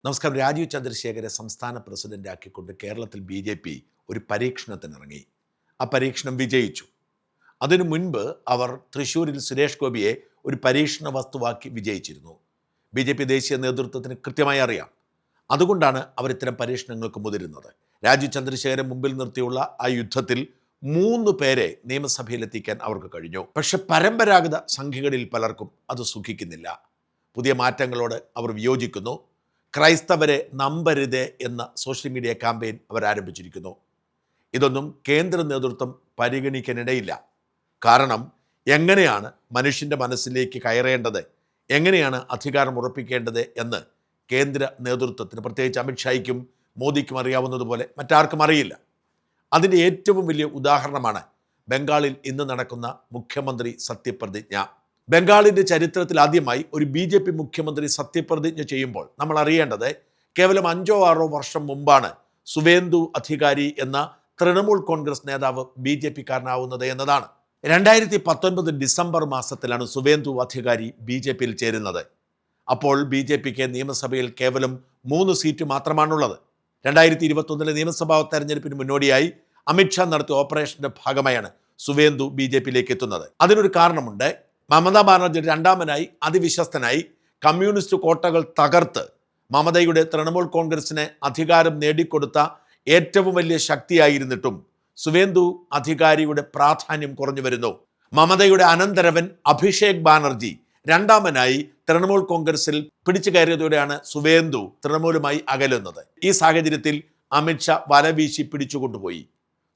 നമസ്കാരം. രാജീവ് ചന്ദ്രശേഖരെ സംസ്ഥാന പ്രസിഡന്റാക്കിക്കൊണ്ട് കേരളത്തിൽ ബി.ജെ.പി. ഒരു പരീക്ഷണത്തിനിറങ്ങി. ആ പരീക്ഷണം വിജയിച്ചു. അതിനു മുൻപ് അവർ തൃശ്ശൂരിൽ സുരേഷ് ഗോപിയെ ഒരു പരീക്ഷണ വസ്തുവാക്കി വിജയിച്ചിരുന്നു. ബി.ജെ.പി. ദേശീയ നേതൃത്വത്തിന് കൃത്യമായി അറിയാം. അതുകൊണ്ടാണ് അവർ ഇത്തരം പരീക്ഷണങ്ങൾക്ക് മുതിരുന്നത്. രാജീവ് ചന്ദ്രശേഖരെ മുമ്പിൽ നിർത്തിയുള്ള ആ യുദ്ധത്തിൽ 3 പേരെ നിയമസഭയിലെത്തിക്കാൻ അവർക്ക് കഴിഞ്ഞു. പക്ഷെ പരമ്പരാഗത സംഘികളിൽ പലർക്കും അത് സുഖിക്കുന്നില്ല. പുതിയ മാറ്റങ്ങളോട് അവർ വിയോജിക്കുന്നു. ക്രൈസ്തവരെ നമ്പരുത് എന്ന സോഷ്യൽ മീഡിയ ക്യാമ്പയിൻ അവർ ആരംഭിച്ചിരിക്കുന്നു. ഇതൊന്നും കേന്ദ്ര നേതൃത്വം പരിഗണിക്കാനിടയില്ല. കാരണം എങ്ങനെയാണ് മനുഷ്യൻ്റെ മനസ്സിലേക്ക് കയറേണ്ടത്, എങ്ങനെയാണ് അധികാരം ഉറപ്പിക്കേണ്ടത് എന്ന് കേന്ദ്ര നേതൃത്വത്തിന്, പ്രത്യേകിച്ച് അമിത്ഷായ്ക്കും മോദിക്കും അറിയാവുന്നതുപോലെ മറ്റാർക്കും അറിയില്ല. അതിൻ്റെ ഏറ്റവും വലിയ ഉദാഹരണമാണ് ബംഗാളിൽ ഇന്ന് നടക്കുന്ന മുഖ്യമന്ത്രി സത്യപ്രതിജ്ഞ. ബംഗാളിൻ്റെ ചരിത്രത്തിൽ ആദ്യമായി ഒരു ബി.ജെ.പി. മുഖ്യമന്ത്രി സത്യപ്രതിജ്ഞ ചെയ്യുമ്പോൾ നമ്മൾ അറിയേണ്ടത് കേവലം 5-6 വർഷം മുമ്പാണ് സുവേന്ദു അധികാരി എന്ന തൃണമൂൽ കോൺഗ്രസ് നേതാവ് ബി.ജെ.പിക്കാരനാവുന്നത് എന്നതാണ്. 2019 ഡിസംബർ മാസത്തിലാണ് സുവേന്ദു അധികാരി ബി.ജെ.പിയിൽ ചേരുന്നത്. അപ്പോൾ ബി.ജെ.പിക്ക് നിയമസഭയിൽ കേവലം 3 സീറ്റ് മാത്രമാണുള്ളത്. 2021 നിയമസഭാ തെരഞ്ഞെടുപ്പിന് മുന്നോടിയായി അമിത്ഷാ നടത്തിയ ഓപ്പറേഷന്റെ ഭാഗമായാണ് സുവേന്ദു ബി.ജെ.പിയിലേക്ക് എത്തുന്നത്. അതിനൊരു കാരണമുണ്ട്. മമതാ ബാനർജി രണ്ടാമനായി അതിവിശ്വസ്തനായി കമ്മ്യൂണിസ്റ്റ് കോട്ടകൾ തകർത്ത് മമതയുടെ തൃണമൂൽ കോൺഗ്രസിന് അധികാരം നേടിക്കൊടുത്ത ഏറ്റവും വലിയ ശക്തിയായിരുന്നിട്ടും സുവേന്ദു അധികാരിയുടെ പ്രാധാന്യം കുറഞ്ഞു വരുന്നു. മമതയുടെ അനന്തരവൻ അഭിഷേക് ബാനർജി രണ്ടാമനായി തൃണമൂൽ കോൺഗ്രസിൽ പിടിച്ചു കയറിയതോടെയാണ് സുവേന്ദു തൃണമൂലുമായി അകലുന്നത്. ഈ സാഹചര്യത്തിൽ അമിത്ഷാ വലവീശി പിടിച്ചുകൊണ്ടുപോയി.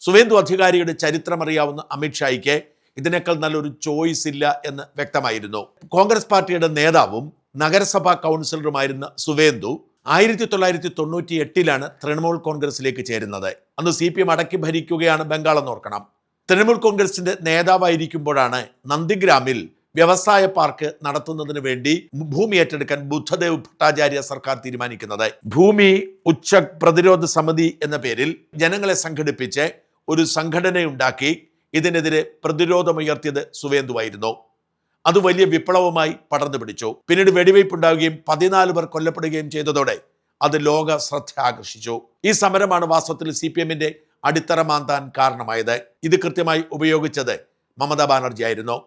സുവേന്ദു അധികാരിയുടെ ചരിത്രമറിയാവുന്ന അമിത്ഷായ്ക്ക് ഇതിനേക്കാൾ നല്ലൊരു ചോയ്സ് ഇല്ല എന്ന് വ്യക്തമായിരുന്നു. കോൺഗ്രസ് പാർട്ടിയുടെ നേതാവും നഗരസഭാ കൗൺസിലറുമായിരുന്ന സുവേന്ദു 1998 തൃണമൂൽ കോൺഗ്രസിലേക്ക് ചേരുന്നത്. അന്ന് CPM അടക്കി ഭരിക്കുകയാണ് ബംഗാൾ എന്നോർക്കണം. തൃണമൂൽ കോൺഗ്രസിന്റെ നേതാവായിരിക്കുമ്പോഴാണ് നന്ദിഗ്രാമിൽ വ്യവസായ പാർക്ക് നടത്തുന്നതിന് വേണ്ടി ഭൂമി ഏറ്റെടുക്കാൻ ബുദ്ധദേവ് ഭട്ടാചാര്യ സർക്കാർ തീരുമാനിക്കുന്നത്. ഭൂമി ഉച്ചക് പ്രതിരോധ സമിതി എന്ന പേരിൽ ജനങ്ങളെ സംഘടിപ്പിച്ച് ഒരു സംഘടനയുണ്ടാക്കി ഇതിനെതിരെ പ്രതിരോധമുയർത്തിയത് സുവേന്ദുവായിരുന്നു. അത് വലിയ വിപ്ലവമായി പടർന്നു പിടിച്ചു. പിന്നീട് വെടിവയ്പുണ്ടാവുകയും 14 പേർ കൊല്ലപ്പെടുകയും ചെയ്തതോടെ അത് ലോക ശ്രദ്ധ ആകർഷിച്ചു. ഈ സമരമാണ് വാസ്തവത്തിൽ CPMന്റെ അടിത്തറ മാന്താൻ കാരണമായത്. ഇത് കൃത്യമായി ഉപയോഗിച്ചത് മമതാ ബാനർജി ആയിരുന്നു.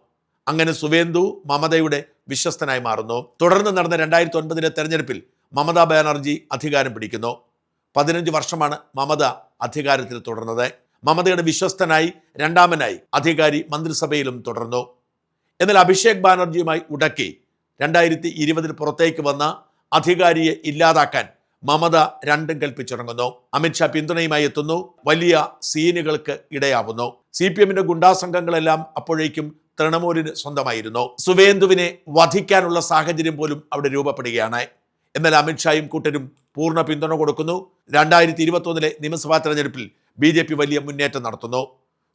അങ്ങനെ സുവേന്ദു മമതയുടെ വിശ്വസ്തനായി മാറുന്നു. തുടർന്ന് നടന്ന 2009 തെരഞ്ഞെടുപ്പിൽ മമതാ ബാനർജി അധികാരം പിടിക്കുന്നു. 15 വർഷമാണ് മമത അധികാരത്തിൽ തുടർന്നത്. മമതയുടെ വിശ്വസ്തനായി രണ്ടാമനായി അധികാരി മന്ത്രിസഭയിലും തുടർന്നു. എന്നാൽ അഭിഷേക് ബാനർജിയുമായി ഉടക്കി 2020 പുറത്തേക്ക് വന്ന അധികാരിയെ ഇല്ലാതാക്കാൻ മമത രണ്ടും കൽപ്പിച്ചിറങ്ങുന്നു. അമിത്ഷാ പിന്തുണയുമായി എത്തുന്നു. വലിയ സീനുകൾക്ക് ഇടയാവുന്നു. CPMന്റെ ഗുണ്ടാസംഘങ്ങളെല്ലാം അപ്പോഴേക്കും തൃണമൂലിന് സ്വന്തമായിരുന്നു. സുവേന്ദുവിനെ വധിക്കാനുള്ള സാഹചര്യം പോലും അവിടെ രൂപപ്പെടുകയാണ്. എന്നാൽ അമിത്ഷായും കൂട്ടരും പൂർണ്ണ പിന്തുണ കൊടുക്കുന്നു. 2021 നിയമസഭാ തെരഞ്ഞെടുപ്പിൽ ബി.ജെ.പി. വലിയ മുന്നേറ്റം നടത്തുന്നു.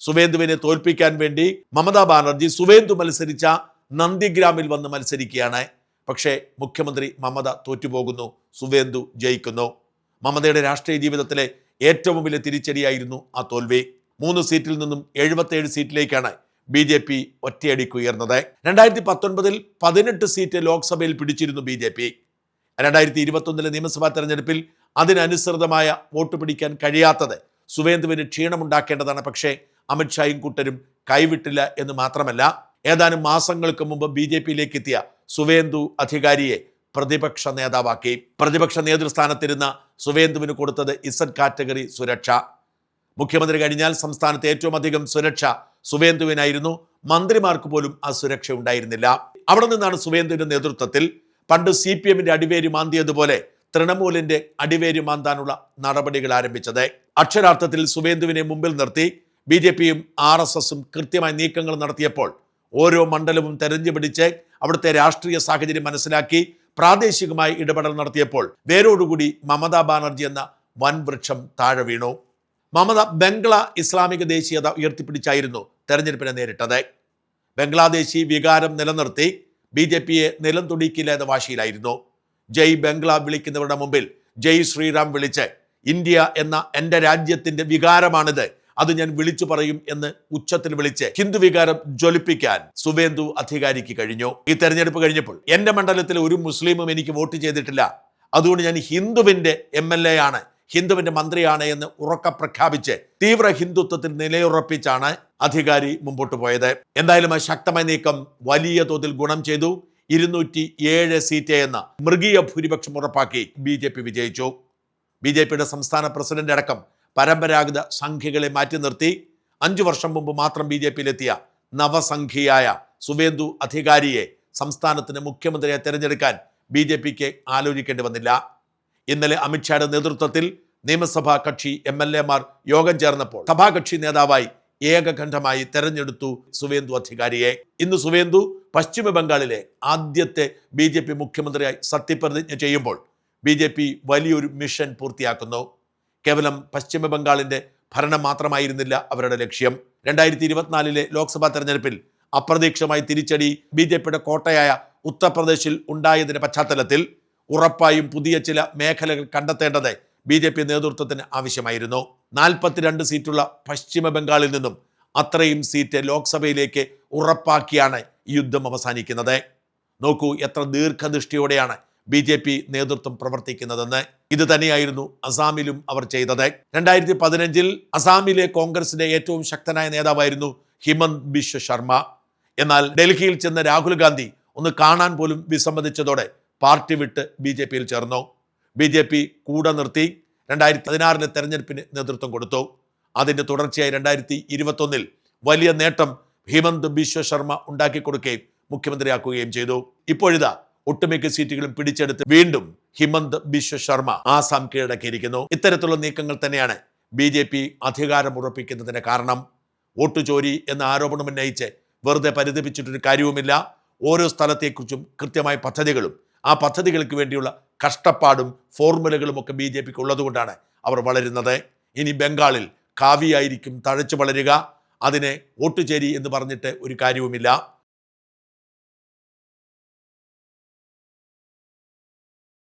സുവേന്ദുവിനെ തോൽപ്പിക്കാൻ വേണ്ടി മമതാ ബാനർജി സുവേന്ദു മത്സരിച്ച നന്ദിഗ്രാമിൽ വന്ന് മത്സരിക്കുകയാണ്. പക്ഷേ മുഖ്യമന്ത്രി മമത തോറ്റുപോകുന്നു. സുവേന്ദു ജയിക്കുന്നു. മമതയുടെ രാഷ്ട്രീയ ജീവിതത്തിലെ ഏറ്റവും വലിയ തിരിച്ചടിയായിരുന്നു ആ തോൽവി. 3 സീറ്റിൽ നിന്നും 77 സീറ്റിലേക്കാണ് ബി.ജെ.പി. ഒറ്റയടിക്ക് ഉയർന്നത്. 2019 18 സീറ്റ് ലോക്സഭയിൽ പിടിച്ചിരുന്നു ബി.ജെ.പി. 2021 നിയമസഭാ തെരഞ്ഞെടുപ്പിൽ അതിനനുസൃതമായ വോട്ട് പിടിക്കാൻ കഴിയാത്തത് സുവേന്ദുവിന് ക്ഷീണമുണ്ടാക്കേണ്ടതാണ്. പക്ഷേ അമിത്ഷായും കൂട്ടരും കൈവിട്ടില്ല എന്ന് മാത്രമല്ല, ഏതാനും മാസങ്ങൾക്ക് മുമ്പ് ബി.ജെ.പിയിലേക്ക് എത്തിയ സുവേന്ദു അധികാരിയെ പ്രതിപക്ഷ നേതാവാക്കി. പ്രതിപക്ഷ നേതൃസ്ഥാനത്തിരുന്ന സുവേന്ദുവിന് കൊടുത്തത് ഇസഡ് കാറ്റഗറി സുരക്ഷ. മുഖ്യമന്ത്രി കഴിഞ്ഞാൽ സംസ്ഥാനത്ത് ഏറ്റവും അധികം സുരക്ഷ സുവേന്ദുവിനായിരുന്നു. മന്ത്രിമാർക്ക് പോലും ആ സുരക്ഷ ഉണ്ടായിരുന്നില്ല. അവിടെ നിന്നാണ് സുവേന്ദുവിന്റെ നേതൃത്വത്തിൽ പണ്ട് CPMന്റെ അടിവേരി മാന്തിയതുപോലെ തൃണമൂലിന്റെ അടിവേരി മാന്താനുള്ള നടപടികൾ ആരംഭിച്ചത്. അക്ഷരാർത്ഥത്തിൽ സുവേന്ദുവിനെ മുമ്പിൽ നിർത്തി ബി.ജെ.പിയും RSSും കൃത്യമായ നീക്കങ്ങൾ നടത്തിയപ്പോൾ ഓരോ മണ്ഡലവും തെരഞ്ഞുപിടിച്ച് അവിടുത്തെ രാഷ്ട്രീയ സാഹചര്യം മനസ്സിലാക്കി പ്രാദേശികമായി ഇടപെടൽ നടത്തിയപ്പോൾ വേരോടുകൂടി മമതാ ബാനർജി എന്ന വൻവൃക്ഷം താഴെ വീണു. മമത ബംഗ്ലാ ഇസ്ലാമിക ദേശീയത ഉയർത്തിപ്പിടിച്ചായിരുന്നു തെരഞ്ഞെടുപ്പിനെ നേരിട്ടത്. ബംഗ്ലാദേശി വികാരം നിലനിർത്തി ബി.ജെ.പിയെ നിലം തുടിക്കില്ല എന്ന വാശിയിലായിരുന്നു. ജയ് ബംഗ്ലാ വിളിക്കുന്നവരുടെ മുമ്പിൽ ജയ് ശ്രീറാം വിളിച്ച് ഇന്ത്യ എന്ന എൻ്റെ രാജ്യത്തിൻ്റെ വികാരമാണിത്, അത് ഞാൻ വിളിച്ചു പറയും എന്ന് ഉച്ചത്തിൽ വിളിച്ച് ഹിന്ദു വികാരം ജ്വലിപ്പിക്കാൻ സുവേന്ദു അധികാരിക്ക് കഴിഞ്ഞു. ഈ തെരഞ്ഞെടുപ്പ് കഴിഞ്ഞപ്പോൾ എൻ്റെ മണ്ഡലത്തിൽ ഒരു മുസ്ലിമും എനിക്ക് വോട്ട് ചെയ്തിട്ടില്ല, അതുകൊണ്ട് ഞാൻ ഹിന്ദുവിൻ്റെ MLA ആണ്, ഹിന്ദുവിൻ്റെ മന്ത്രിയാണ് എന്ന് ഉറക്കെ പ്രഖ്യാപിച്ച് തീവ്ര ഹിന്ദുത്വത്തിൽ നിലയുറപ്പിച്ചാണ് അധികാരി മുമ്പോട്ട് പോയത്. എന്തായാലും ആ ശക്തമായ നീക്കം വലിയ തോതിൽ ഗുണം ചെയ്തു. 207 സീറ്റ് എന്ന മൃഗീയ ഭൂരിപക്ഷം ഉറപ്പാക്കി BJP വിജയിച്ചു. BJPയുടെ സംസ്ഥാന പ്രസിഡന്റ് അടക്കം പരമ്പരാഗത സംഖ്യകളെ മാറ്റി നിർത്തി 5 വർഷം മുമ്പ് മാത്രം BJPയിലെത്തിയ നവസംഖ്യയായ സുവേന്ദു അധികാരിയെ സംസ്ഥാനത്തിന് മുഖ്യമന്ത്രിയെ തെരഞ്ഞെടുക്കാൻ BJPക്ക് ആലോചിക്കേണ്ടി വന്നില്ല. ഇന്നലെ അമിത്ഷായുടെ നേതൃത്വത്തിൽ നിയമസഭാ കക്ഷി MLA മാർ യോഗം ചേർന്നപ്പോൾ സഭാകക്ഷി നേതാവായി ഏകകണ്ഠമായി തെരഞ്ഞെടുത്തു സുവേന്ദു അധികാരിയെ. ഇന്ന് സുവേന്ദു പശ്ചിമ ബംഗാളിലെ ആദ്യത്തെ BJP മുഖ്യമന്ത്രിയായി സത്യപ്രതിജ്ഞ ചെയ്യുമ്പോൾ BJP വലിയൊരു മിഷൻ പൂർത്തിയാക്കുന്നു. കേവലം പശ്ചിമ ബംഗാളിന്റെ ഭരണം മാത്രമായിരുന്നില്ല അവരുടെ ലക്ഷ്യം. 2024 ലോക്സഭാ തെരഞ്ഞെടുപ്പിൽ അപ്രതീക്ഷിതമായി തിരിച്ചടി BJPയുടെ കോട്ടയായ ഉത്തർപ്രദേശിൽ ഉണ്ടായതിന്റെ പശ്ചാത്തലത്തിൽ ഉറപ്പായും പുതിയ ചില മേഖലകൾ കണ്ടെത്തേണ്ടത് BJP നേതൃത്വത്തിന് ആവശ്യമായിരുന്നു. 42 സീറ്റുള്ള പശ്ചിമ ബംഗാളിൽ നിന്നും അത്രയും സീറ്റ് ലോക്സഭയിലേക്ക് ഉറപ്പാക്കിയാണ് ഈ യുദ്ധം അവസാനിക്കുന്നത്. നോക്കൂ എത്ര ദീർഘദൃഷ്ടിയോടെയാണ് BJP നേതൃത്വം പ്രവർത്തിക്കുന്നതെന്ന്. ഇത് തന്നെയായിരുന്നു അസാമിലും അവർ ചെയ്തത്. 2015 അസാമിലെ കോൺഗ്രസിന്റെ ഏറ്റവും ശക്തനായ നേതാവായിരുന്നു ഹിമന്ത് ബിശ്വ ശർമ്മ. എന്നാൽ ഡൽഹിയിൽ ചെന്ന രാഹുൽ ഗാന്ധി ഒന്ന് കാണാൻ പോലും വിസമ്മതിച്ചതോടെ പാർട്ടി വിട്ട് BJPയിൽ ചേർന്നു. BJP കൂടെ നിർത്തി 2016 തെരഞ്ഞെടുപ്പിന് നേതൃത്വം കൊടുത്തു. അതിന്റെ തുടർച്ചയായി 2021 വലിയ നേട്ടം ഹിമന്ത് ബിശ്വ ശർമ്മ ഉണ്ടാക്കി കൊടുക്കുകയും മുഖ്യമന്ത്രിയാക്കുകയും ചെയ്തു. ഇപ്പോഴിതാ ഒട്ടുമിക്ക സീറ്റുകളും പിടിച്ചെടുത്ത് വീണ്ടും ഹിമന്ത് ബിശ്വ ശർമ്മ ആസാം കീഴടക്കിയിരിക്കുന്നു. ഇത്തരത്തിലുള്ള നീക്കങ്ങൾ തന്നെയാണ് BJP അധികാരം ഉറപ്പിക്കുന്നതിന് കാരണം. വോട്ടുചോരി എന്ന ആരോപണം ഉന്നയിച്ച് വെറുതെ പരിതപിച്ചിട്ടൊരു കാര്യവുമില്ല. ഓരോ സ്ഥലത്തെക്കുറിച്ചും കൃത്യമായ പദ്ധതികളും ആ പദ്ധതികൾക്ക് വേണ്ടിയുള്ള കഷ്ടപ്പാടും ഫോർമുലകളും ഒക്കെ BJPക്ക് ഉള്ളതുകൊണ്ടാണ് അവർ വളരുന്നത്. ഇനി ബംഗാളിൽ കാവിയായിരിക്കും തഴച്ചു വളരുക. അതിനെ വോട്ടുചേരി എന്ന് പറഞ്ഞിട്ട് ഒരു കാര്യവുമില്ല.